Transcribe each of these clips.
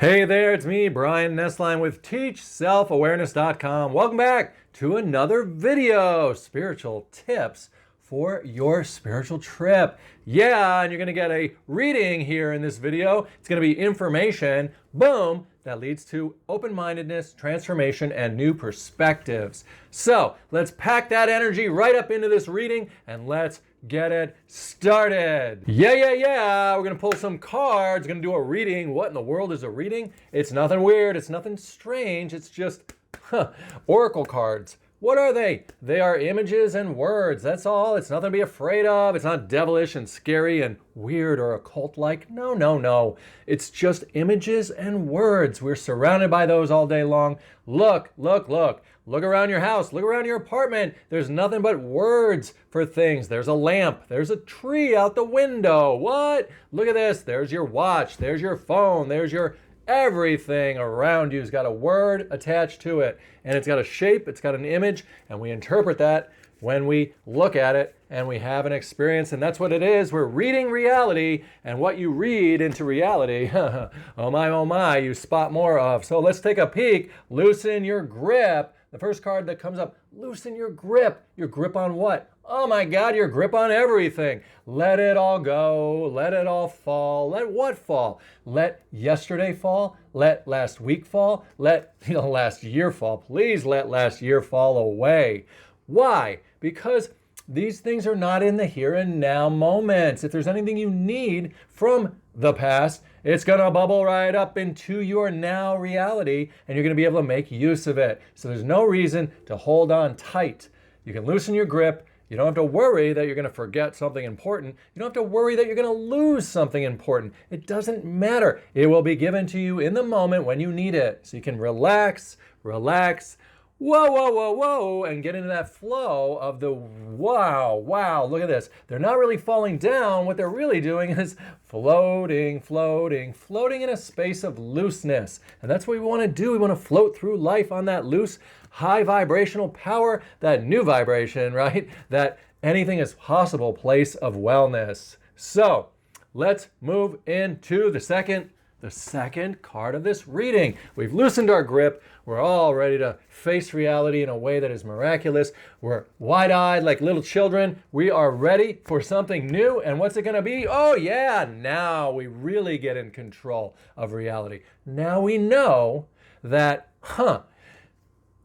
Hey there, it's me, Brian Nesline with TeachSelfAwareness.com. Welcome back to another video, spiritual tips for your spiritual trip. Yeah, and you're gonna get a reading here in this video. It's gonna be information, boom, that leads to open-mindedness, transformation, and new perspectives. So let's pack that energy right up into this reading and let's get it started. Yeah. We're gonna pull some cards, gonna do a reading. What in the world is a reading? It's nothing weird, it's nothing strange, it's just oracle cards. What are they? They are images and words. That's all. It's nothing to be afraid of. It's not devilish and scary and weird or occult-like. No. It's just images and words. We're surrounded by those all day long. Look. Look around your house. Look around your apartment. There's nothing but words for things. There's a lamp. There's a tree out the window. What? Look at this. There's your watch. There's your phone. There's your everything around you's got a word attached to it, and it's got a shape, it's got an image, and we interpret that when we look at it and we have an experience, and that's what it is. We're reading reality, and what you read into reality, oh my, you spot more of. So let's take a peek. Loosen your grip. The first card that comes up, loosen your grip. Your grip on what? Oh my God, your grip on everything. Let it all go. Let it all fall. Let what fall? Let yesterday fall. Let last week fall. Let last year fall. Please let last year fall away. Why? Because these things are not in the here and now moments. If there's anything you need from the past, it's going to bubble right up into your now reality, and you're going to be able to make use of it. So there's no reason to hold on tight. You can loosen your grip. You don't have to worry that you're going to forget something important. You don't have to worry that you're going to lose something important. It doesn't matter. It will be given to you in the moment when you need it. So you can relax, whoa, and get into that flow of the wow, look at this. They're not really falling down. What they're really doing is floating in a space of looseness. And that's what we want to do. We want to float through life on that loose, high vibrational power, that new vibration, right? That anything is possible place of wellness. So let's move into the second card of this reading. We've loosened our grip. We're all ready to face reality in a way that is miraculous. We're wide-eyed like little children. We are ready for something new. And what's it going to be? Oh yeah, now we really get in control of reality. Now we know that,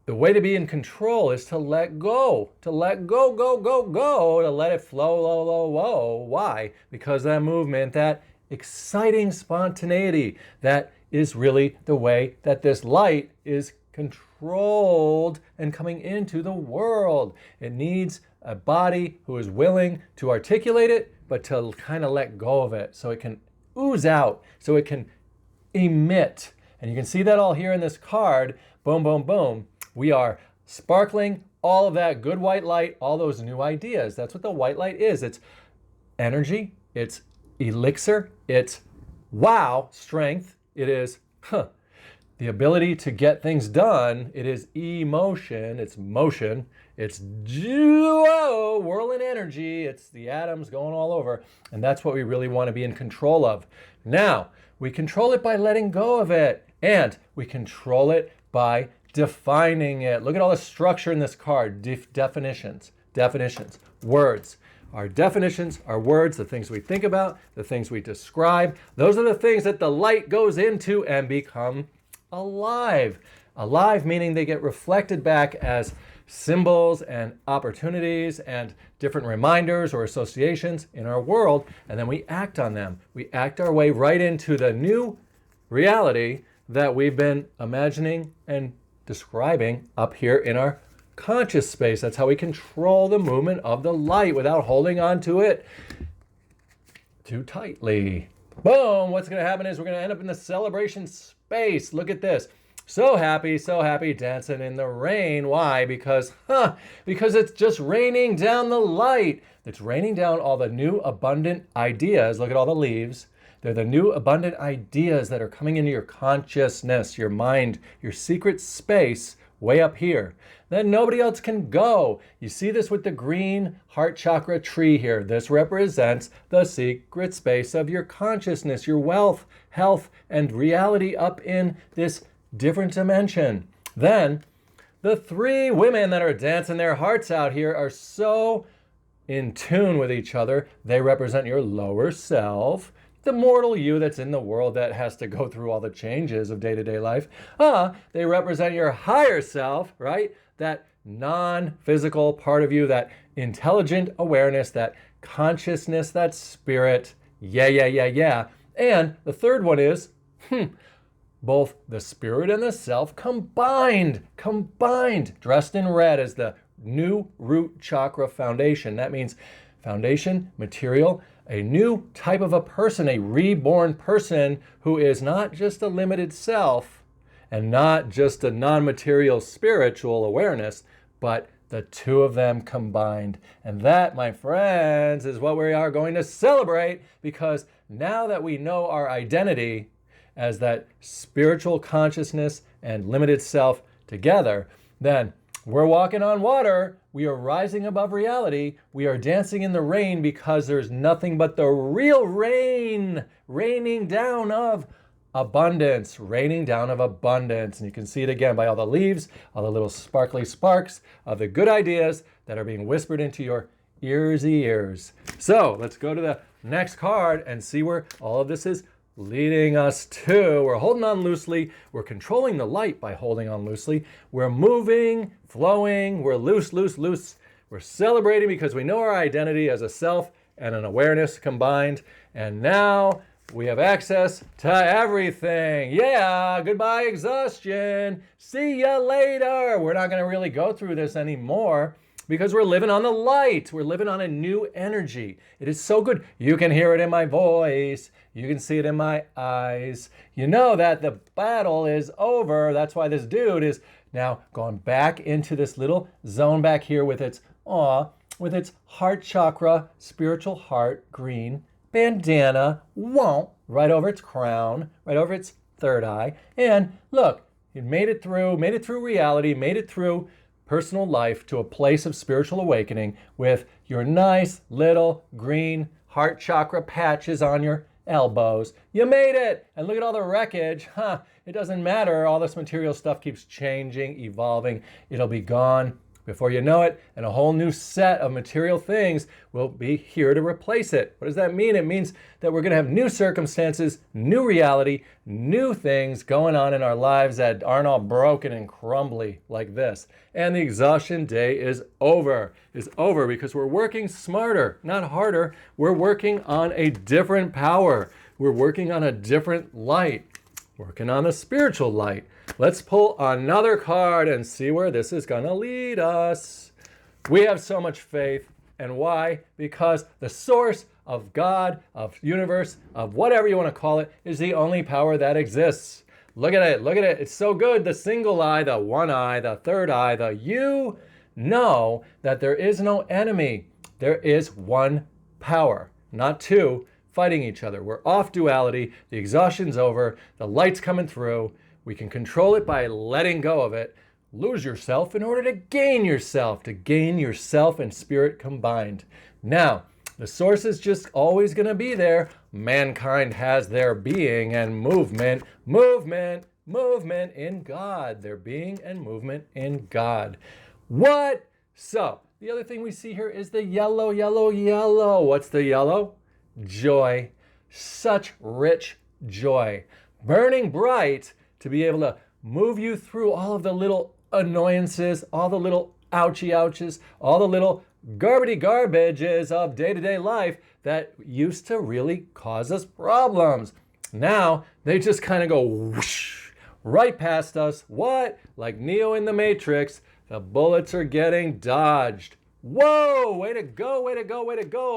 the way to be in control is to let go. To let go, to let it flow. Why? Because that movement, that exciting spontaneity, that is really the way that this light is controlled and coming into the world. It needs a body who is willing to articulate it, but to kind of let go of it so it can ooze out, so it can emit. And you can see that all here in this card. Boom. We are sparkling all of that good white light, all those new ideas. That's what the white light is. It's energy, it's elixir, it's wow, strength, it is the ability to get things done, it is emotion, it's motion, it's whirling energy, it's the atoms going all over, and that's what we really want to be in control of. Now, we control it by letting go of it, and we control it by defining it. Look at all the structure in this card. Definitions, words. Our definitions, our words, the things we think about, the things we describe, those are the things that the light goes into and become alive. Alive meaning they get reflected back as symbols and opportunities and different reminders or associations in our world, and then we act on them. We act our way right into the new reality that we've been imagining and describing up here in our conscious space. That's how we control the movement of the light without holding on to it too tightly. Boom! What's going to happen is we're going to end up in the celebration space. Look at this. So happy, dancing in the rain. Why? Because it's just raining down the light. It's raining down all the new abundant ideas. Look at all the leaves. They're the new abundant ideas that are coming into your consciousness, your mind, your secret space way up here. Then nobody else can go. You see this with the green heart chakra tree here. This represents the secret space of your consciousness, your wealth, health, and reality up in this different dimension. Then the three women that are dancing their hearts out here are so in tune with each other. They represent your lower self, the mortal you that's in the world that has to go through all the changes of day-to-day life. They represent your higher self, right? That non-physical part of you, that intelligent awareness, that consciousness, that spirit. Yeah. And the third one is, both the spirit and the self combined, dressed in red as the new root chakra foundation. That means foundation, material, a new type of a person, a reborn person who is not just a limited self and not just a non-material spiritual awareness, but the two of them combined. And that, my friends, is what we are going to celebrate, because now that we know our identity as that spiritual consciousness and limited self together, then we're walking on water. We are rising above reality. We are dancing in the rain, because there's nothing but the real rain, raining down of abundance. And you can see it again by all the leaves, all the little sparkly sparks of the good ideas that are being whispered into your ears. So let's go to the next card and see where all of this is leading us to. We're holding on loosely. We're controlling the light by holding on loosely. We're moving, flowing. We're loose. We're celebrating because we know our identity as a self and an awareness combined. And now we have access to everything. Yeah, goodbye exhaustion. See ya later. We're not going to really go through this anymore, because we're living on the light. We're living on a new energy. It is so good. You can hear it in my voice. You can see it in my eyes. You know that the battle is over. That's why this dude is now going back into this little zone back here with its heart chakra, spiritual heart, green bandana, right over its crown, right over its third eye. And look, it made it through reality, made it through personal life to a place of spiritual awakening with your nice little green heart chakra patches on your elbows. You made it! And look at all the wreckage. It doesn't matter. All this material stuff keeps changing, evolving. It'll be gone before you know it, and a whole new set of material things will be here to replace it. What does that mean? It means that we're going to have new circumstances, new reality, new things going on in our lives that aren't all broken and crumbly like this. And the exhaustion day is over because we're working smarter, not harder. We're working on a different power. We're working on a different light, working on the spiritual light. Let's pull another card and see where this is going to lead us. We have so much faith. And why? Because the source of God, of universe, of whatever you want to call it, is the only power that exists. Look at it. It's so good. The single eye, the one eye, the third eye, you know that there is no enemy. There is one power, not two, fighting each other. We're off duality. The exhaustion's over. The light's coming through. We can control it by letting go of it. Lose yourself in order to gain yourself and spirit combined. Now, the source is just always going to be there. Mankind has their being and movement in God. Their being and movement in God. What? So, the other thing we see here is the yellow. What's the yellow? Joy. Such rich joy. Burning bright to be able to move you through all of the little annoyances, all the little ouchies, all the little garbages of day-to-day life that used to really cause us problems. Now, they just kind of go whoosh, right past us. What? Like Neo in the Matrix, the bullets are getting dodged. Whoa, way to go.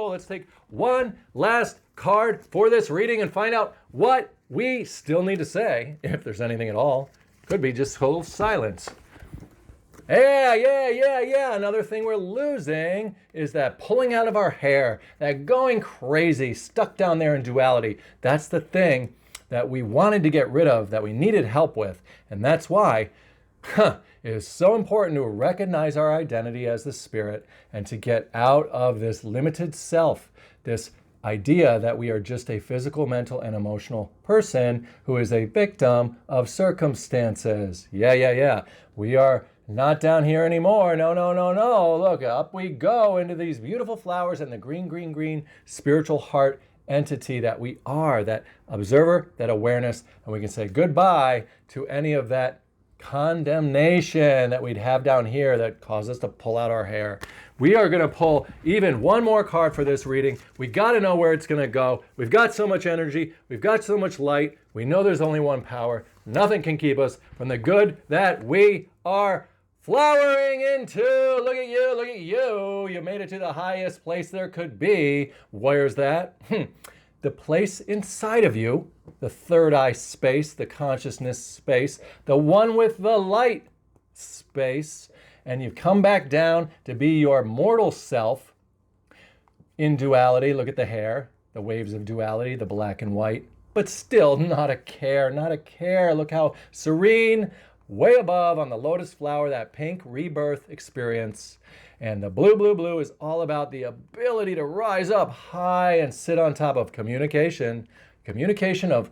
Let's take one last card for this reading and find out what we still need to say, if there's anything at all. Could be just total silence. Yeah. Another thing we're losing is that pulling out of our hair, that going crazy, stuck down there in duality. That's the thing that we wanted to get rid of, that we needed help with. And that's why It is so important to recognize our identity as the spirit and to get out of this limited self, this idea that we are just a physical, mental, and emotional person who is a victim of circumstances. Yeah. We are not down here anymore. No. Look, up we go into these beautiful flowers and the green spiritual heart entity that we are, that observer, that awareness, and we can say goodbye to any of that condemnation that we'd have down here that caused us to pull out our hair. We are going to pull even one more card for this reading. We got to know where it's going to go. We've got so much energy. We've got so much light. We know there's only one power. Nothing can keep us from the good that we are flowering into. Look at you. You made it to the highest place there could be. Where's that? The place inside of you, the third eye space, the consciousness space, the one with the light space, and you've come back down to be your mortal self in duality. Look at the hair, the waves of duality, the black and white, but still not a care. Look how serene, way above on the lotus flower, that pink rebirth experience. And the blue is all about the ability to rise up high and sit on top of communication of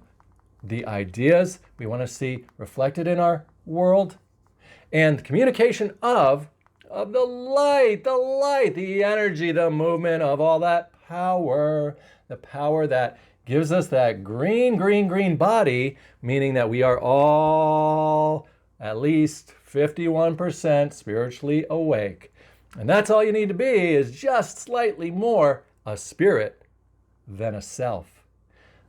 the ideas we want to see reflected in our world, and communication of the light, the energy, the movement of all that power, the power that gives us that green body, meaning that we are all at least 51% spiritually awake. And that's all you need to be, is just slightly more a spirit than a self.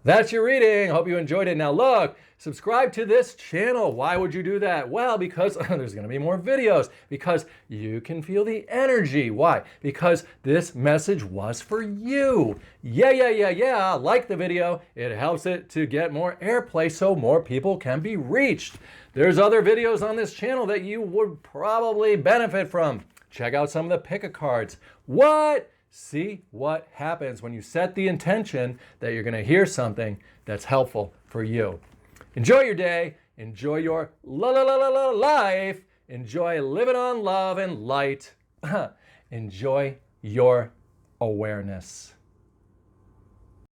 That's your reading. Hope you enjoyed it. Now look, subscribe to this channel. Why would you do that? Well, because there's going to be more videos, because you can feel the energy. Why? Because this message was for you. Yeah. Like the video. It helps it to get more airplay so more people can be reached. There's other videos on this channel that you would probably benefit from. Check out some of the pick-a-cards. What? See what happens when you set the intention that you're going to hear something that's helpful for you. Enjoy your day. Enjoy your life. Enjoy living on love and light. Enjoy your awareness.